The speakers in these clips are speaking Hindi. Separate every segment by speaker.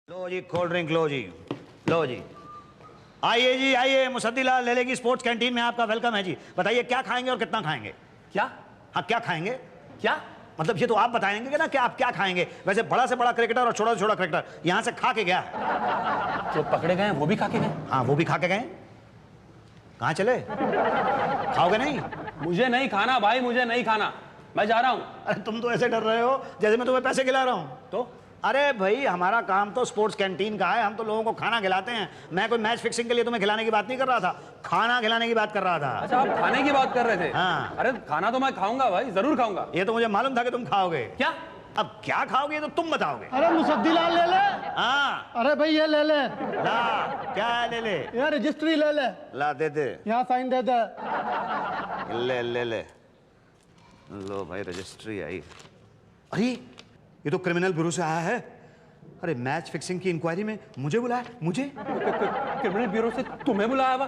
Speaker 1: लो जी कोल्ड ड्रिंक, लो जी, लो जी। आइए जी, आइए। मुसद्दीलाल ले लेगी स्पोर्ट्स कैंटीन में आपका वेलकम है जी। बताइए क्या खाएंगे और कितना खाएंगे?
Speaker 2: क्या?
Speaker 1: हाँ, क्या खाएंगे?
Speaker 2: क्या
Speaker 1: मतलब ये तो आप बताएंगे कि ना कि आप क्या खाएंगे। वैसे बड़ा से बड़ा क्रिकेटर और छोटा से छोटा क्रिकेटर यहाँ से खा के गया है।
Speaker 2: जो पकड़े गए वो भी खा के गए?
Speaker 1: हाँ, वो भी खा के गए। कहाँ चले? खाओगे नहीं?
Speaker 2: मुझे नहीं खाना भाई, मुझे नहीं खाना, मैं जा रहा हूँ।
Speaker 1: अरे तुम तो ऐसे डर रहे हो जैसे मैं तुम्हें पैसे खिला रहा हूँ।
Speaker 2: तो
Speaker 1: अरे भाई, हमारा काम तो स्पोर्ट्स कैंटीन का है, हम तो लोगों को खाना खिलाते हैं। मैं कोई मैच फिक्सिंग के लिए तुम्हें खिलाने की बात नहीं कर रहा था, खाना खिलाने की बात कर रहा था।
Speaker 2: अच्छा, आप खाने की बात कर रहे थे?
Speaker 1: हाँ।
Speaker 2: अरे खाना तो मैं खाऊंगा भाई, जरूर खाऊंगा।
Speaker 1: ये तो मुझे मालूम था कि तुम खाओगे।
Speaker 2: क्या?
Speaker 1: अब क्या खाओगे ये तो तुम बताओगे।
Speaker 3: अरे मुसद्दीलाल ले ले।
Speaker 1: हाँ,
Speaker 3: अरे भाई ये ले ले।
Speaker 1: ला। क्या ले ले?
Speaker 3: ये रजिस्ट्री ले ले।
Speaker 1: ला, दे दे।
Speaker 3: यहाँ साइन दे दे।
Speaker 1: ले ले ले लो भाई, रजिस्ट्री आई। अरे ये तो क्रिमिनल ब्यूरो से आया है। अरे मैच फिक्सिंग की इंक्वायरी में मुझे बुलाया, मुझे।
Speaker 2: क्रिमिनल ब्यूरो से तुम्हें बुलाया हुआ?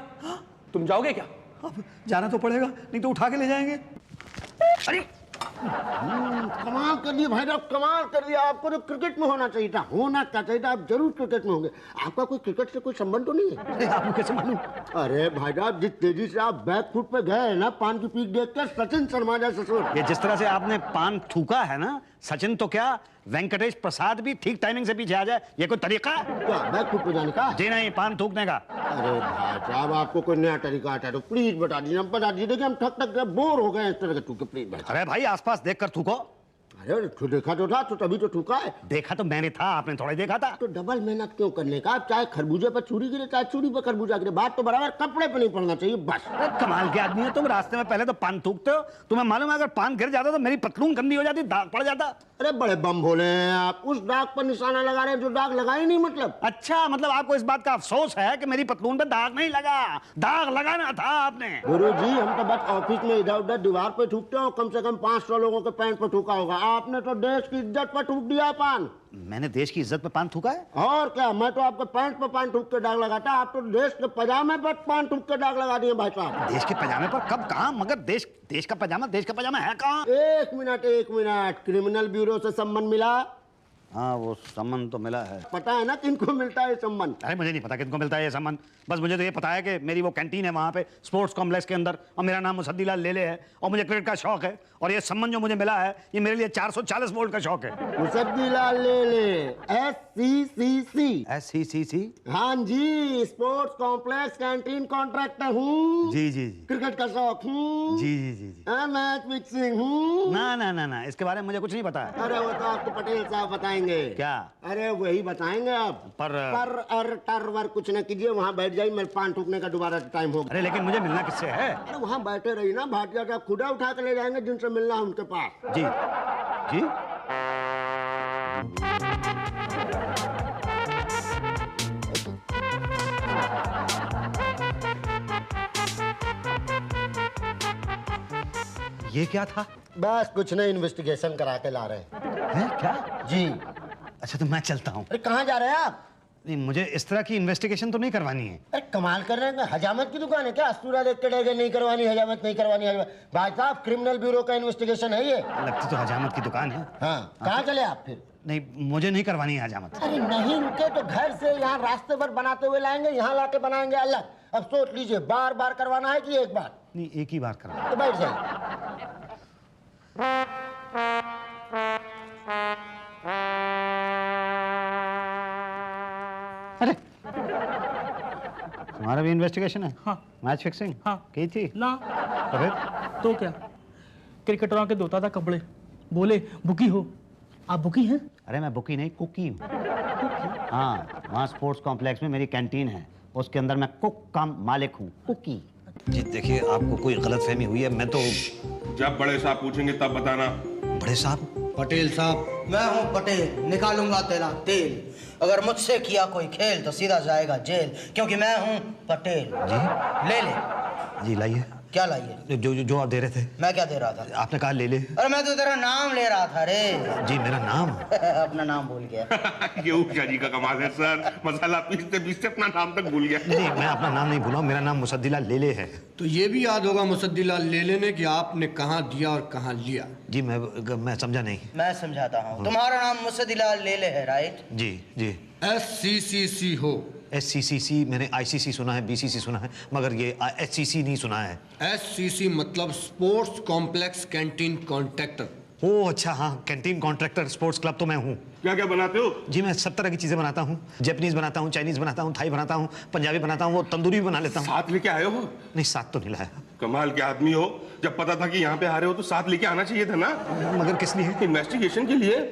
Speaker 2: तुम जाओगे क्या?
Speaker 1: अब जाना तो पड़ेगा, नहीं तो उठा के ले जाएंगे। अरे
Speaker 3: कमाल कर दिया भाई साहब, कमाल कर दिया। आपको तो क्रिकेट में होना चाहिए था, होना क्या चाहिए था। आप जरूर क्रिकेट में होंगे। आपका कोई क्रिकेट से कोई संबंध तो नहीं है?
Speaker 1: आपको कैसे मालूम?
Speaker 3: अरे भाई साहब, जिस तेजी से आप बैक फुट पे गए ना, पान की पीक देख कर सचिन शर्मा जैसे ससुर।
Speaker 1: ये जिस तरह से आपने पान थूका है ना, सचिन तो क्या वेंकटेश प्रसाद भी ठीक टाइमिंग से पीछे आ जाए, ये कोई तरीका?
Speaker 3: क्या बैक फुट पे जाने का?
Speaker 1: जी नहीं, पान थूकने का।
Speaker 3: अरे भाई साहब, आपको कोई नया तरीका आता है तो प्लीज बता दीजिए, हम बता दीजिए। देखिए हम थक थक बोर हो गए इस तरह के थूके, प्लीज भाई।
Speaker 1: अरे भाई, आसपास देखकर थूको।
Speaker 3: अरे तो देखा तो था, तो तभी तो थूका है।
Speaker 1: देखा तो मैंने था, आपने थोड़ा ही देखा था।
Speaker 3: तो डबल मेहनत क्यों करने का? आप चाहे खरबूजे पर छुरी गिरे, चाहे छुरी पर खरबूजा गिरे, बात तो बराबर कपड़े पे नहीं पड़ना चाहिए बस।
Speaker 1: अरे कमाल के आदमी हो तुम, रास्ते में पहले तो पान थूकते हो। तुम्हें मालूम है अगर पान गिर जाता तो मेरी पतलून गंदी हो जाती, दाग पड़ जाता।
Speaker 3: अरे बड़े बम भोले हैं आप, उस दाग पर निशाना लगा रहे हैं जो दाग लगा ही नहीं। मतलब
Speaker 1: अच्छा, मतलब आपको इस बात का अफसोस है कि मेरी पतलून पे दाग नहीं लगा। दाग लगाना था आपने।
Speaker 3: गुरुजी, हम तो बस ऑफिस में इधर उधर दीवार पे थूकते हो, कम से कम 500 लोगों के पैंट पे थूका होगा। आपने तो देश की इज्जत पर थूक दिया पान।
Speaker 1: मैंने देश की इज्जत पे पान थूका है?
Speaker 3: और क्या, मैं तो आपके पैंट पे पान थूक के दाग लगाता, आप तो देश के पजामे पर पान थूक के दाग लगा दिए भाई साहब।
Speaker 1: देश के पजामे पर कब, कहाँ? मगर देश का पजामा है कहाँ?
Speaker 3: एक मिनट, क्रिमिनल ब्यूरो से सम्मन मिला?
Speaker 1: हाँ, वो सम्मन तो मिला है।
Speaker 3: पता है ना किनको मिलता है सम्मन?
Speaker 1: अरे मुझे नहीं पता किनको मिलता है ये सम्मान। बस मुझे तो ये पता है कि मेरी वो कैंटीन है वहाँ पे स्पोर्ट्स कॉम्प्लेक्स के अंदर, और मेरा नाम मुसद्दीलाल लेले है, और मुझे क्रिकेट का शौक है, और ये सम्मान जो मुझे मिला है ये मेरे लिए 440 वोल्ट का शौक है।
Speaker 3: मुसद्दीलाल लेले, SCCC।
Speaker 1: SCCC?
Speaker 3: हाँ जी, स्पोर्ट्स कॉम्प्लेक्स कैंटीन कॉन्ट्रैक्टर हूँ।
Speaker 1: जी जी जी।
Speaker 3: क्रिकेट का शौक हूँ।
Speaker 1: जी जी जी जी।
Speaker 3: मैच फिक्सिंग हूँ।
Speaker 1: ना ना ना ना, इसके बारे में मुझे कुछ नहीं पता है।
Speaker 3: अरे वो तो आपको पटेल साहब बताएंगे।
Speaker 1: क्या?
Speaker 3: अरे वही बताएंगे आप।
Speaker 1: पर
Speaker 3: टर कुछ न कीजिए, वहाँ बैठ जाइए, मैं पान ठूकने का दोबारा टाइम होगा।
Speaker 1: अरे लेकिन मुझे मिलना किससे है?
Speaker 3: अरे वहाँ बैठे रही ना, भाटिया साहब खुदा उठा के ले जाएंगे जिनसे मिलना है उनके पास।
Speaker 1: जी जी। ये क्या था?
Speaker 3: बस कुछ नहीं, इन्वेस्टिगेशन करा के ला रहे
Speaker 1: है क्या?
Speaker 3: जी।
Speaker 1: अच्छा, तो मैं चलता हूँ।
Speaker 3: अरे कहाँ जा रहे हैं आप?
Speaker 1: नहीं, मुझे इस तरह की इन्वेस्टिगेशन तो नहीं करवानी है।
Speaker 3: अरे कमाल कर रहे हैं, हजामत की दुकान है क्या? अस्तूरा देख के डर नहीं करवानी हजामत, नहीं करवानी हजामत। भाई साहब, क्रिमिनल ब्यूरो का इन्वेस्टिगेशन है ये।
Speaker 1: लगती तो हजामत की दुकान है।
Speaker 3: हाँ, कहाँ चले आप फिर?
Speaker 1: नहीं, मुझे नहीं करवानी है हजामत।
Speaker 3: अरे नहीं रुके तो घर से यहाँ रास्ते पर बनाते हुए लाएंगे, यहाँ लाके बनाएंगे अलग। अब सोच लीजिए, बार बार करवाना है कि एक बार?
Speaker 1: नहीं, एक ही बार करवा।
Speaker 3: तो बैठ जाए।
Speaker 1: अरे तुम्हारा भी इन्वेस्टिगेशन है?
Speaker 2: हाँ।
Speaker 1: Match fixing?
Speaker 2: हाँ।
Speaker 1: की थी
Speaker 2: ना
Speaker 1: तो फिर?
Speaker 2: तो क्या, क्रिकेटरों के धोता था कपड़े, बोले बुकी हो। आप बुकी हैं?
Speaker 1: अरे मैं बुकी नहीं, कुकी हूँ। हाँ, वहाँ स्पोर्ट्स कॉम्प्लेक्स में मेरी कैंटीन है, उसके अंदर मैं कुक का मालिक हूँ, कुकी। जी देखिए, आपको कोई गलतफहमी हुई है। मैं तो
Speaker 4: जब बड़े साहब पूछेंगे तब बताना।
Speaker 1: बड़े साहब?
Speaker 5: पटेल साहब, मैं हूँ पटेल, निकालूंगा तेरा तेल। अगर मुझसे किया कोई खेल तो सीधा जाएगा जेल, क्योंकि मैं हूँ पटेल।
Speaker 1: जी
Speaker 5: ले ले।
Speaker 1: जी, लाइए।
Speaker 5: क्या लाइए?
Speaker 1: जो आप दे रहे थे।
Speaker 5: मैं क्या दे रहा था?
Speaker 1: आपने कहा ले ले।
Speaker 5: अरे मैं तो तेरा नाम ले रहा था रे।
Speaker 1: जी मेरा नाम?
Speaker 5: अपना नाम भूल गया।
Speaker 4: ये ऊषा जी का कमाल है सर, मसाला पीसते पीसते अपना नाम तक भूल गया।
Speaker 1: नहीं मैं अपना नाम नहीं भूला, मेरा नाम मुसद्दिलाल लेले है।
Speaker 6: तो ये भी याद होगा मुसद्दिलाल लेले ने कि आपने कहाँ दिया और कहाँ लिया।
Speaker 1: जी मैं समझा नहीं।
Speaker 5: मैं समझाता हूँ। तुम्हारा नाम मुसद्दिलाल लेले है, राइट?
Speaker 1: जी जी।
Speaker 6: SCCC हो।
Speaker 1: SCCC मैंने ICC सुना है, BCC सुना है, मगर ये SCC नहीं सुना है।
Speaker 6: SCC मतलब स्पोर्ट्स कॉम्प्लेक्स कैंटीन कॉन्ट्रैक्टर।
Speaker 1: ओह अच्छा, हाँ कैंटीन कॉन्ट्रैक्टर स्पोर्ट्स क्लब तो मैं हूँ।
Speaker 4: क्या क्या बनाते हो?
Speaker 1: जी मैं सब तरह की चीज़ें बनाता हूँ, जापानीज बनाता हूँ, चाइनीज बनाता हूँ, थाई बनाता हूँ, पंजाबी बनाता हूँ, वो तंदूरी भी बना लेता हूँ।
Speaker 4: साथ लेके आए हो?
Speaker 1: नहीं साथ तो नहीं लाया।
Speaker 4: कमाल के आदमी हो, जब पता था कि यहाँ पे आ रहे हो तो साथ लेके आना चाहिए था ना।
Speaker 1: मगर किस लिए?
Speaker 4: इन्वेस्टिगेशन के लिए।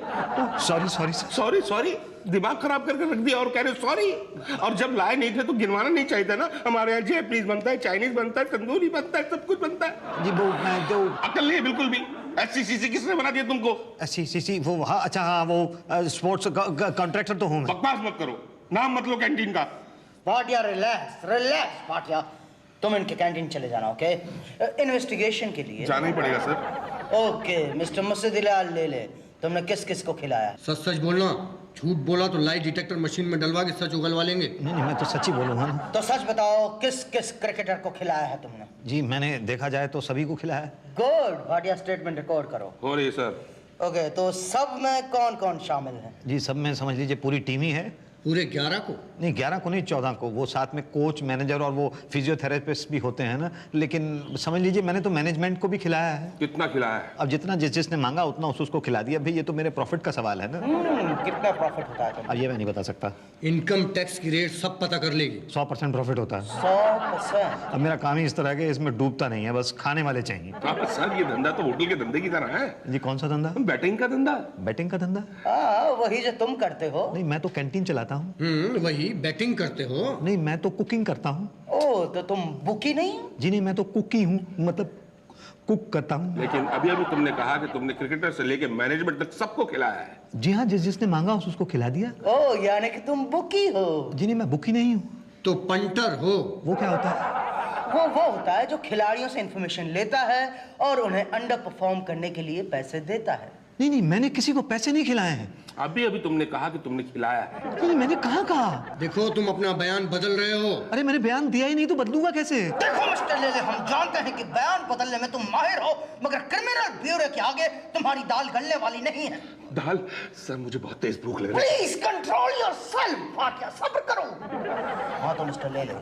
Speaker 1: सॉरी सॉरी
Speaker 4: सॉरी सॉरी, दिमाग खराब करके रख दिया और कह रहे सॉरी। और जब लाए नहीं थे तो गिनवाना नहीं चाहिए था ना। हमारे यहाँ जापानीज बनता है, चाइनीज बनता है, तंदूरी बनता है, सब कुछ बनता है।
Speaker 1: जी वो मैं जो
Speaker 4: अकल नहीं है बिल्कुल भी। SCCC किसने बना दिया तुमको?
Speaker 1: SCCC वो हाँ अच्छा हाँ वो स्पोर्ट्स कॉन्ट्रैक्टर तो हूँ मैं।
Speaker 4: बकवास मत करो, नाम मत लो कैंटीन का।
Speaker 5: भाटिया रिलैक्स रिलैक्स भाटिया, तुम इनके कैंटीन चले जाना, ओके? इन्वेस्टिगेशन के लिए
Speaker 4: जाना ही पड़ेगा सर।
Speaker 5: ओके मिस्टर मुसद्दिलाल लेले, तुमने किस किस को खिलाया?
Speaker 6: सच सच बोलना, झूठ बोला तो लाई डिटेक्टर मशीन में डलवा के सच उगलवा लेंगे।
Speaker 1: नहीं मैं तो सच्ची बोलूँगा ना।
Speaker 5: तो सच बताओ, किस किस क्रिकेटर को खिलाया है तुमने?
Speaker 1: जी मैंने देखा जाए तो सभी को खिलाया है।
Speaker 5: गुड, भाटिया स्टेटमेंट रिकॉर्ड करो।
Speaker 4: हो रही है सर।
Speaker 5: ओके, तो सब में कौन कौन शामिल है?
Speaker 1: जी सब में समझ लीजिए पूरी टीम ही है।
Speaker 6: पूरे 11 को?
Speaker 1: नहीं 11 को नहीं, 14 को। वो साथ में कोच, मैनेजर और वो फिजियोथेरेपिस्ट भी होते हैं ना। लेकिन समझ लीजिए मैंने तो मैनेजमेंट को भी खिलाया है।
Speaker 4: कितना खिलाया है?
Speaker 1: अब जितना जिसने मांगा उतना उसको खिला दिया। भाई ये तो मेरे प्रॉफिट का सवाल है ना।
Speaker 5: कितना प्रॉफिट होता है तुम्हें?
Speaker 1: अब ये मैं नहीं बता सकता।
Speaker 6: इनकम टैक्स की रेट सब पता कर लेगी।
Speaker 1: 100% प्रॉफिट होता है।
Speaker 5: 100%?
Speaker 1: अब मेरा काम ही इस तरह के इसमें डूबता नहीं है, बस खाने वाले चाहिए।
Speaker 4: सर ये धंधा तो होटल के धंधे की तरह है।
Speaker 1: जी कौन सा धंधा?
Speaker 4: बैटिंग का धंधा।
Speaker 1: बैटिंग का धंधा?
Speaker 5: हाँ, वही जो तुम करते हो।
Speaker 1: नहीं मैं तो कैंटीन चलाता हूँ।
Speaker 6: वही बैटिंग करते हो।
Speaker 1: नहीं मैं तो कुकिंग करता हूँ।
Speaker 5: ओ तो तुम बुकी नहीं हो?
Speaker 1: जी नहीं मैं तो कुकी हूँ, मतलब कुक करता हूँ।
Speaker 4: लेकिन अभी अभी तुमने कहा कि तुमने क्रिकेटर से लेके मैनेजमेंट तक सबको खिलाया है।
Speaker 1: जी हाँ, जिसने मांगा उसको खिला दिया।
Speaker 5: ओ यानी कि तुम बुकी हो?
Speaker 1: जी नहीं मैं बुकी नहीं हूँ।
Speaker 6: तो पंटर हो।
Speaker 1: वो क्या होता है?
Speaker 5: वो होता है जो खिलाड़ियों से इंफॉर्मेशन लेता है और उन्हें अंडर परफॉर्म करने के लिए पैसे देता है।
Speaker 1: नहीं मैंने किसी को पैसे नहीं खिलाए हैं।
Speaker 4: अभी अभी तुमने कहा कि तुमने खिलाया है।
Speaker 1: नहीं मैंने कहाँ कहा?
Speaker 6: देखो तुम अपना बयान बदल रहे हो।
Speaker 1: अरे मैंने बयान दिया ही नहीं तो बदलूंगा कैसे?
Speaker 5: देखो मिस्टर लेले, हम जानते हैं कि बयान बदलने में तुम माहिर हो, मगर क्रिमिनल ब्यूरो के आगे तुम्हारी दाल गलने वाली नहीं है।
Speaker 4: दाल? सर मुझे बहुत तेज भूख लग रही है।
Speaker 5: प्लीज कंट्रोल योरसेल्फ भाटिया, सब्र करो। हाँ तो मिस्टर लेले,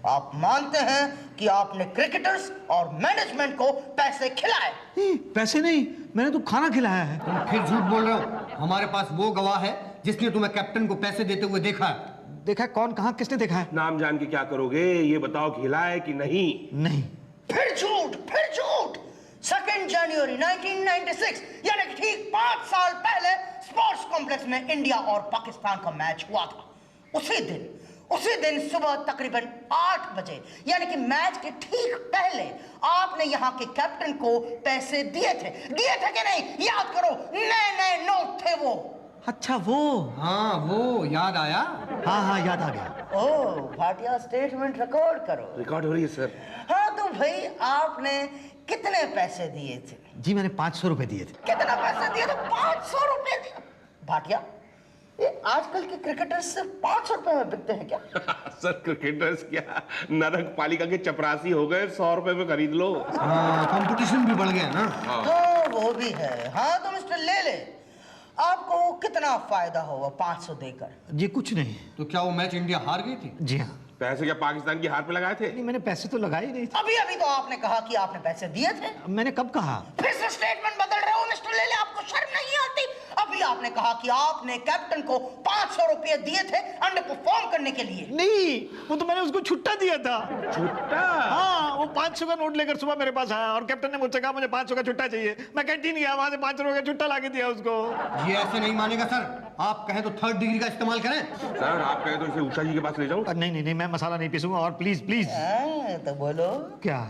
Speaker 5: आप मानते हैं कि आपने क्रिकेटर्स और मैनेजमेंट को पैसे खिलाए?
Speaker 1: नहीं पैसे नहीं, मैंने तो खाना खिलाया है।
Speaker 6: तुम फिर झूठ बोल रहे हो। हमारे पास वो गवाह है जिसने तुम्हें कैप्टन को पैसे देते हुए देखा है।
Speaker 1: देखा? कौन? कहाँ? किसने देखा है?
Speaker 4: नाम जान के क्या करोगे? ये बताओ खिलाए कि नहीं?
Speaker 1: नहीं।
Speaker 5: फिर झूठ, फिर झूठ। 2 जनवरी 1996 यानी कि ठीक 5 साल पहले स्पोर्ट्स कॉम्प्लेक्स में इंडिया और पाकिस्तान का मैच हुआ था। उसी दिन सुबह तकरीबन 8 बजे यानी कि मैच के ठीक पहले आपने यहाँ के कैप्टन को पैसे दिए थे कि नहीं? याद करो, नए नोट थे वो।
Speaker 1: अच्छा वो?
Speaker 6: हाँ वो याद आया।
Speaker 1: हाँ याद आ गया।
Speaker 5: ओह भाटिया, स्टेटमेंट रिकॉर्ड करो।
Speaker 4: रिकॉर्ड हो रही है सर।
Speaker 5: हाँ तो भाई आपने कितने पैसे दिए थे?
Speaker 1: जी मैंने 500 रुपए दिए थे।
Speaker 5: कितना पैसे दिए थे? 500 रुपए दिए। भाटिया, ये आजकल के क्रिकेटर्स सिर्फ 500 रुपए में बिकते हैं क्या?
Speaker 4: सर क्रिकेटर्स क्या नरक पालिका के चपरासी हो गए, 100 रुपए में खरीद लो।
Speaker 6: कंपटीशन भी बढ़ गया ना।
Speaker 5: हाँ वो भी है। हाँ तो मिस्टर लेले, आपको कितना फायदा होगा 500 देकर?
Speaker 1: जी कुछ नहीं।
Speaker 6: तो क्या वो मैच इंडिया हार गई थी?
Speaker 1: जी हाँ।
Speaker 4: पैसे क्या पाकिस्तान की हार पे लगाए थे?
Speaker 1: नहीं मैंने पैसे तो लगाए ही नहीं थे।
Speaker 5: अभी तो आपने कहा कि आपने पैसे दिए थे।
Speaker 1: मैंने कब कहा?
Speaker 5: फिर से स्टेटमेंट बदल रहे हो मिस्टर लेले, आपको शर्म नहीं आती? अभी आपने कहा कि आपने कैप्टन को 500 रुपए दिए थे अंडर परफॉर्म करने के लिए।
Speaker 1: नहीं वो तो मैंने उसको छुट्टा दिया था।
Speaker 4: छुट्टा?
Speaker 1: हाँ वो 500 का नोट लेकर सुबह मेरे पास आया और कैप्टन ने मुझसे कहा मुझे 500 का छुट्टा चाहिए। मैं कैंटीन गया, वहां से 5 रुपए का छुट्टा ला के दिया उसको।
Speaker 6: ये ऐसे नहीं मानेगा सर। आप कहें तो 3rd डिग्री का इस्तेमाल करें।
Speaker 4: सर आप कहे तो इसे उषा जी के पास ले जाऊं?
Speaker 1: नहीं मैं मसाला नहीं पीसूंगा। और प्लीज
Speaker 5: तो बोलो।
Speaker 1: क्या?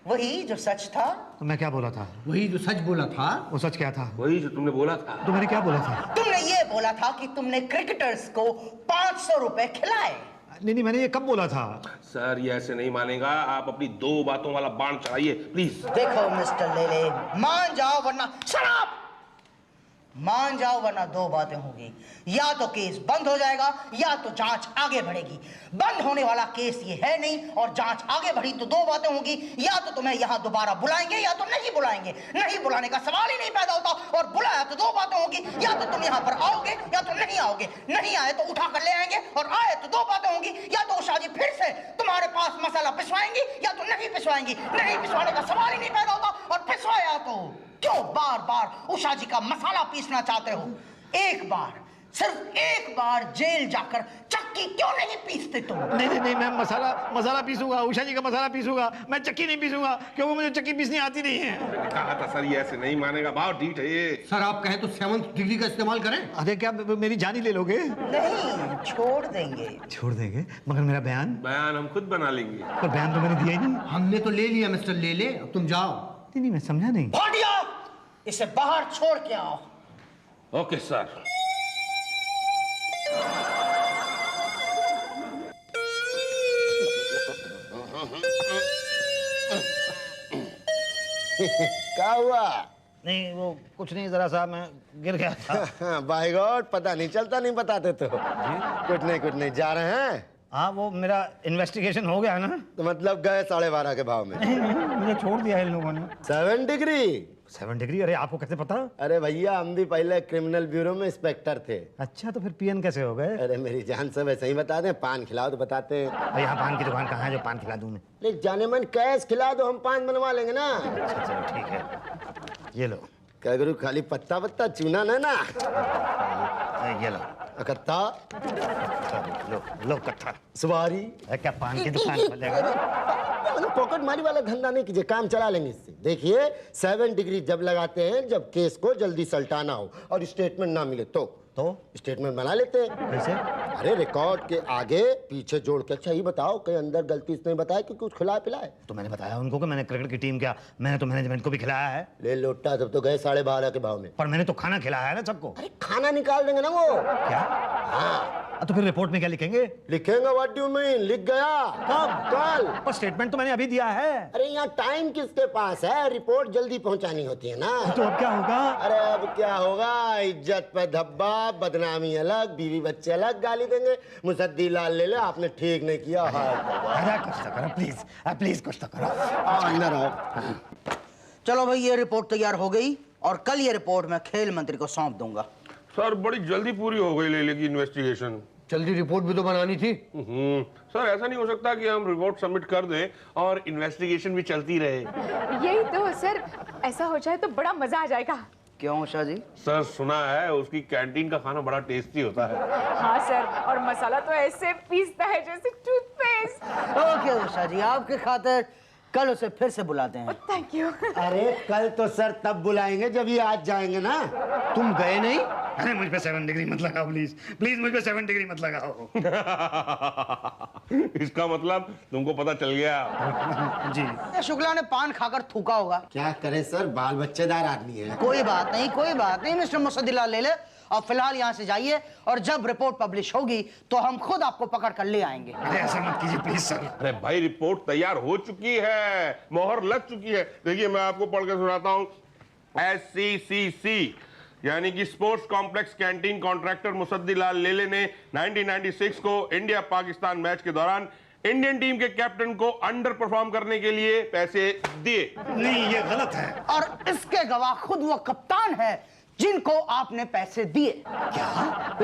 Speaker 5: वही जो सच था।
Speaker 1: तो मैं क्या बोला था?
Speaker 6: वही जो सच बोला था।
Speaker 1: वो सच क्या था?
Speaker 4: वही जो तुमने बोला था।
Speaker 1: तो मैंने क्या बोला था?
Speaker 5: तुमने ये बोला था कि तुमने क्रिकेटर्स को 500 रुपए खिलाए।
Speaker 1: नहीं, मैंने ये कब बोला था?
Speaker 4: सर ये ऐसे नहीं मानेगा, आप अपनी 2 बातों वाला बाण चढ़ाइए प्लीज।
Speaker 5: देखो मिस्टर लेले, मान जाओ वरना शराब, मान जाओ वरना 2 बातें होंगी। या तो केस बंद हो जाएगा या तो जांच आगे बढ़ेगी। बंद होने वाला केस ये है नहीं, और जांच आगे बढ़ी तो 2 बातें होंगी। या तो तुम्हें यहाँ दोबारा बुलाएंगे या तो नहीं बुलाएंगे। नहीं बुलाने का सवाल ही नहीं पैदा होता, और बुलाया तो 2 बातें होंगी। या तो तुम यहाँ पर आओगे या तो नहीं आओगे। नहीं आए तो उठा कर ले आएंगे, और आए तो 2 बातें होंगी। या तो उषा जी फिर से तुम्हारे पास मसाला पिसवाएंगी या तो नहीं पिसवाएंगी। नहीं पिसवाने का सवाल ही नहीं पैदा होता, और पिसवाया तो क्यों बार बार उषा जी का मसाला पीसना चाहते हो? एक बार, सिर्फ एक बार जेल जाकर चक्की क्यों नहीं पीसते तुम?
Speaker 1: नहीं, मैं मसाला पीसूंगा, उषा जी का मसाला पीसूंगा, मैं चक्की नहीं पीसूंगा, क्योंकि मुझे चक्की पीसनी आती नहीं है।
Speaker 4: कहा था सर ये ऐसे नहीं मानेगा, बहुत ढीठ है ये।
Speaker 6: सर आप कहें तो 7th डिग्री का इस्तेमाल करें।
Speaker 1: अरे क्या मेरी जान ही ले लोगे?
Speaker 5: नहीं, छोड़ देंगे।
Speaker 1: छोड़ देंगे, मगर मेरा
Speaker 4: बयान हम खुद बना लेंगे।
Speaker 1: पर बयान तो मैंने दिया ही नहीं।
Speaker 6: हमने तो ले लिया मिस्टर लेले, अब तुम जाओ।
Speaker 1: नहीं, मैं समझा नहीं।
Speaker 5: भाटिया, इसे बाहर छोड़ के आओ।
Speaker 4: Okay sir.
Speaker 3: क्या हुआ?
Speaker 1: नहीं, वो कुछ नहीं, जरा सा मैं गिर गया था।
Speaker 3: बाय गॉड, पता नहीं चलता, नहीं बताते तो। कुछ नहीं, जा रहे हैं?
Speaker 1: हाँ, वो मेरा इन्वेस्टिगेशन हो गया ना।
Speaker 3: तो मतलब गए 12.5 के भाव में?
Speaker 1: नहीं, मुझे छोड़ दिया इन लोगों ने।
Speaker 3: 7 डिग्री?
Speaker 1: 7 डिग्री? अरे आपको कैसे पता?
Speaker 3: अरे भैया, हम भी पहले क्रिमिनल ब्यूरो में इंस्पेक्टर थे।
Speaker 1: अच्छा, तो फिर पीएन कैसे हो गए?
Speaker 3: अरे मेरी जान, सब ऐसे ही बता दें, पान खिलाओ तो बताते हैं।
Speaker 1: अरे यहाँ पान की दुकान कहाँ है जो पान खिला दूं मैं?
Speaker 3: ले जाने मन कैश खिला दो, हम पान बनवा लेंगे ना।
Speaker 1: अच्छा, चलो ठीक है, ये लो।
Speaker 3: क्या गुरु, खाली पत्ता चूना ना?
Speaker 1: ये लो
Speaker 3: कत्ता,
Speaker 1: लो कट्ठा।
Speaker 3: सवारी।
Speaker 1: क्या पान की दुकान खोलेगा?
Speaker 3: पॉकेट मारी वाला धंधा नहीं कीजिए, काम चला लेंगे इससे। देखिए 7 डिग्री जब लगाते हैं जब केस को जल्दी सल्टाना हो और स्टेटमेंट ना मिले तो स्टेटमेंट बना लेते हैं।
Speaker 1: कैसे?
Speaker 3: अरे रिकॉर्ड के आगे पीछे जोड़ के। अच्छा ये बताओ, कहीं अंदर गलती इसने बताया कि कुछ खिलाया पिलाए?
Speaker 1: तो मैंने बताया उनको कि मैंने क्रिकेट की टीम क्या, मैंने तो मैनेजमेंट को भी खिलाया है।
Speaker 3: ले लोटा, तब तो गए 12.5 के भाव में।
Speaker 1: पर मैंने तो खाना खिलाया है ना सबको।
Speaker 3: अरे खाना निकाल देंगे ना वो।
Speaker 1: क्या?
Speaker 3: हाँ।
Speaker 1: तो फिर रिपोर्ट में क्या लिखेंगे?
Speaker 3: लिखेंगे, व्हाट डू यू मीन? लिख गया। कब? कल।
Speaker 1: पर स्टेटमेंट तो मैंने अभी दिया है।
Speaker 3: अरे यहाँ टाइम किसके पास है? रिपोर्ट जल्दी पहुंचानी होती है ना।
Speaker 1: तो अब क्या होगा?
Speaker 3: अरे अब क्या होगा? इज्जत पे धब्बा, बदनामी अलग, बीवी बच्चे अलग गाली देंगे। मुसद्दी लाल ले ले, आपने ठीक नहीं किया।
Speaker 1: अरे कुछ तो करो प्लीज, प्लीज कुछ तो करो।
Speaker 3: अंदर आओ।
Speaker 5: चलो भाई, ये रिपोर्ट तैयार हो गई और कल ये रिपोर्ट मैं खेल मंत्री को सौंप दूंगा।
Speaker 4: सर बड़ी जल्दी पूरी हो गई लेले की इन्वेस्टिगेशन।
Speaker 6: जल्दी रिपोर्ट भी तो बनानी थी।
Speaker 4: सर ऐसा नहीं हो सकता कि हम रिपोर्ट सबमिट कर दें और इन्वेस्टिगेशन भी चलती रहे।
Speaker 7: यही तो सर, ऐसा हो जाए तो बड़ा मजा आ जाएगा।
Speaker 5: क्यों उषा जी?
Speaker 4: सर सुना है उसकी कैंटीन का खाना बड़ा टेस्टी होता है।
Speaker 7: हाँ सर, और मसाला तो ऐसे पीसता है जैसे टूथपेस्ट।
Speaker 5: ओके उषा जी, आपके खातिर कल उसे फिर से बुलाते हैं।
Speaker 7: Thank you.
Speaker 3: अरे कल तो सर तब बुलाएंगे जब ये आज जाएंगे ना।
Speaker 6: तुम गए नहीं?
Speaker 1: अरे मुझ पे 7 डिग्री मत लगाओ प्लीज, प्लीज मुझ पे 7 डिग्री मत लगाओ।
Speaker 4: इसका मतलब तुमको पता चल गया।
Speaker 1: जी।
Speaker 5: शुक्ला ने पान खाकर थूका होगा।
Speaker 3: क्या करें सर, बाल बच्चेदार आदमी है।
Speaker 5: कोई बात नहीं मिस्टर मुसद्दीलाल ले ले। अब फिलहाल यहाँ से जाइए, और जब रिपोर्ट पब्लिश होगी तो हम खुद आपको पकड़ कर ले आएंगे।
Speaker 1: अरे ऐसा मत कीजिए प्लीज सर।
Speaker 4: अरे भाई रिपोर्ट तैयार हो चुकी है, मोहर लग चुकी है। देखिए मैं आपको पढ़ के सुनाता हूँ। SCCC यानी कि sports complex canteen contractor Musaddilal लेले ने 1996 को इंडिया पाकिस्तान मैच के दौरान इंडियन टीम के कैप्टन को अंडर परफॉर्म करने के लिए पैसे दिए।
Speaker 1: नहीं, ये गलत है।
Speaker 5: और इसके गवाह खुद वो कप्तान है जिनको आपने पैसे दिए।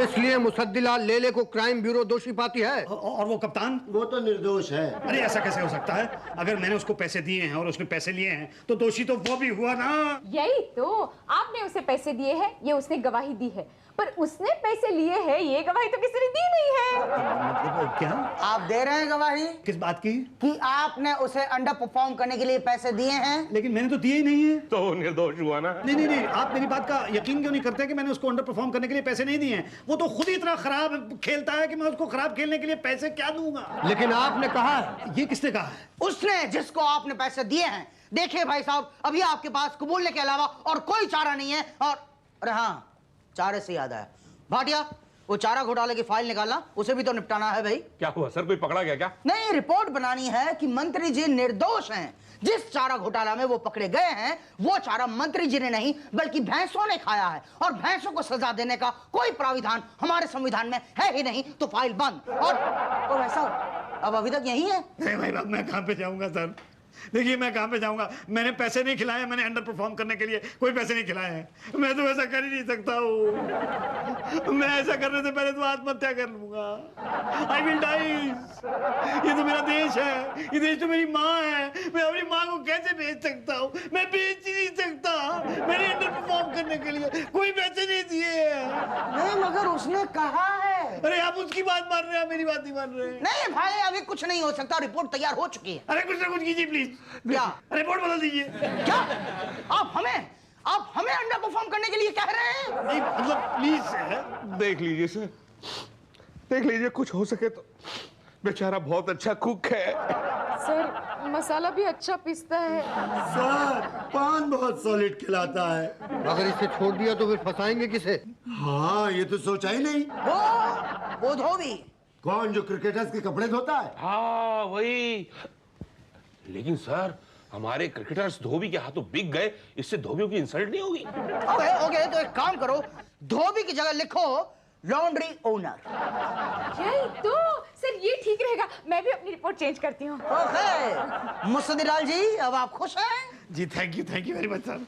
Speaker 6: इसलिए मुसद्दीलाल लेले को क्राइम ब्यूरो दोषी पाती है।
Speaker 1: और वो कप्तान?
Speaker 3: वो तो निर्दोष है।
Speaker 1: अरे ऐसा कैसे हो सकता है? अगर मैंने उसको पैसे दिए हैं और उसने पैसे लिए हैं तो दोषी तो वो भी हुआ ना।
Speaker 7: यही तो, आपने उसे पैसे दिए हैं, ये उसने गवाही दी है, पर उसने पैसे लिए हैं ये गवाही तो किसी ने दी नहीं है।
Speaker 1: मतलब क्या?
Speaker 5: आप दे रहे हैं गवाही
Speaker 1: किस बात की?
Speaker 5: कि आपने उसे अंडर परफॉर्म करने के लिए पैसे दिए हैं?
Speaker 1: लेकिन मैंने तो दिए ही नहीं है।
Speaker 4: तो निर्दोष हुआ ना।
Speaker 1: नहीं, आप मेरी बात का यकीन क्यों नहीं करते कि मैंने उसको अंडर परफॉर्म करने के लिए पैसे नहीं दिए हैं? वो तो खुद ही इतना खराब खेलता है कि मैं उसको खराब खेलने के लिए पैसे क्या दूंगा।
Speaker 6: लेकिन आपने कहा है।
Speaker 1: ये किसने कहा है?
Speaker 5: उसने, जिसको आपने पैसे दिए हैं। देखिए भाई साहब, अभी आपके पास कबूलने के अलावा और कोई चारा नहीं है। और अरे हाँ, चारे से याद आया, भाटिया वो चारा घोटाले की फाइल निकालना, उसे भी तो निपटाना है भाई।
Speaker 4: क्या हुआ सर, कोई पकड़ा गया क्या?
Speaker 5: नहीं, रिपोर्ट बनानी है कि मंत्री जी निर्दोष हैं। जिस चारा घोटाला में वो पकड़े गए हैं वो चारा मंत्री जी ने नहीं बल्कि भैंसों ने खाया है, और भैंसों को सजा देने का कोई प्राविधान हमारे संविधान में है ही नहीं, तो फाइल बंद। और तो वैसा अब अभी तक यही है।
Speaker 1: नहीं भाई साहब, मैं कहाँ पे जाऊंगा सर? देखिए मैं कहाँ पे जाऊंगा, मैंने पैसे नहीं खिलाए, मैंने अंडर परफॉर्म करने के लिए कोई पैसे नहीं खिलाए हैं। मैं तो ऐसा कर ही नहीं सकता हूँ। मैं ऐसा करने से पहले तो आत्महत्या कर लूंगा। I will die. ये तो मेरा देश है, ये देश तो मेरी माँ है। मैं अपनी माँ को कैसे बेच सकता हूँ? मैं बेच ही नहीं सकता। मैंने अंडर परफॉर्म करने के लिए कोई पैसे नहीं दिए।
Speaker 5: नहीं मगर उसने कहा है।
Speaker 1: अरे आप उसकी बात मान रहे हैं, मेरी बात नहीं मान रहे।
Speaker 5: नहीं भाई, अभी कुछ नहीं हो सकता, रिपोर्ट तैयार हो चुकी है।
Speaker 1: अरे कुछ ना कुछ कीजिए प्लीज।
Speaker 5: क्या?
Speaker 1: रिपोर्ट बदल दीजिए।
Speaker 5: क्या आप हमें अंडर परफॉर्म करने के लिए कह रहे हैं?
Speaker 1: नहीं मतलब प्लीज।
Speaker 4: देख लीजिए सर, देख लीजिए, कुछ हो सके तो। बेचारा बहुत अच्छा कुक है।
Speaker 7: सर मसाला भी अच्छा पीसता है।
Speaker 3: सर पान बहुत सॉलिड खिलाता है।
Speaker 6: अगर इसे छोड़ दिया तो फिर फंसाएंगे किसे?
Speaker 3: हाँ ये तो सोचा ही नहीं।
Speaker 5: वो धोबी।
Speaker 3: कौन, जो क्रिकेटर्स के कपड़े धोता है?
Speaker 4: हाँ वही। लेकिन सर हमारे क्रिकेटर्स धोबी के हाथों बिक गए, इससे धोबियों की इंसल्ट नहीं होगी?
Speaker 5: ओके, तो एक काम करो, धोबी की जगह लिखो लॉन्ड्री ओनर।
Speaker 7: यही तो सर, ये ठीक रहेगा। मैं भी अपनी रिपोर्ट चेंज करती हूँ।
Speaker 5: ओके मुस्तदीलाल जी, अब आप खुश हैं?
Speaker 1: जी thank you very much sir.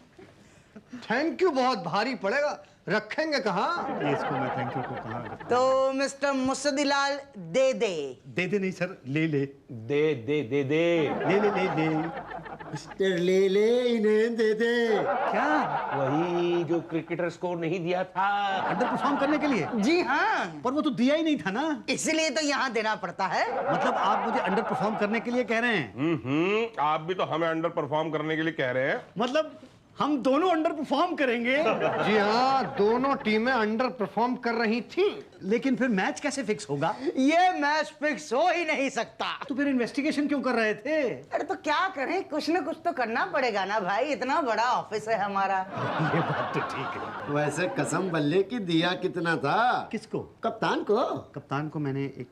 Speaker 6: Thank you बहुत भारी पड़ेगा, रखेंगे कहाँ?
Speaker 1: ये इसको मैं थैंक यू को कहाँ रखूं?
Speaker 5: तो मिस्टर मुस्तदीलाल दे
Speaker 1: नहीं सर, ले
Speaker 4: दे
Speaker 3: मिस्टर ले इन्हें दे दे।
Speaker 1: क्या?
Speaker 4: वही जो क्रिकेटर्स को नहीं दिया था
Speaker 1: अंडर परफॉर्म करने के लिए?
Speaker 5: जी हाँ,
Speaker 1: पर वो तो दिया ही नहीं था ना।
Speaker 5: इसलिए तो यहाँ देना पड़ता है।
Speaker 1: मतलब आप मुझे अंडर परफॉर्म करने के लिए कह रहे हैं?
Speaker 4: आप भी तो हमें अंडर परफॉर्म करने के लिए कह रहे हैं।
Speaker 1: मतलब हम दोनों अंडर परफॉर्म करेंगे?
Speaker 6: जी हाँ, दोनों टीमें अंडर परफॉर्म कर रही थी।
Speaker 1: लेकिन फिर मैच कैसे फिक्स होगा?
Speaker 5: ये मैच फिक्स हो ही नहीं सकता।
Speaker 1: तो फिर इन्वेस्टिगेशन क्यों कर रहे थे?
Speaker 5: अरे तो क्या करें, कुछ न कुछ तो करना पड़ेगा ना भाई, इतना बड़ा ऑफिस है हमारा।
Speaker 1: ये बात तो ठीक है।
Speaker 3: वैसे कसम बल्ले की दिया कितना था?
Speaker 1: किसको?
Speaker 3: कप्तान को।
Speaker 1: कप्तान को मैंने एक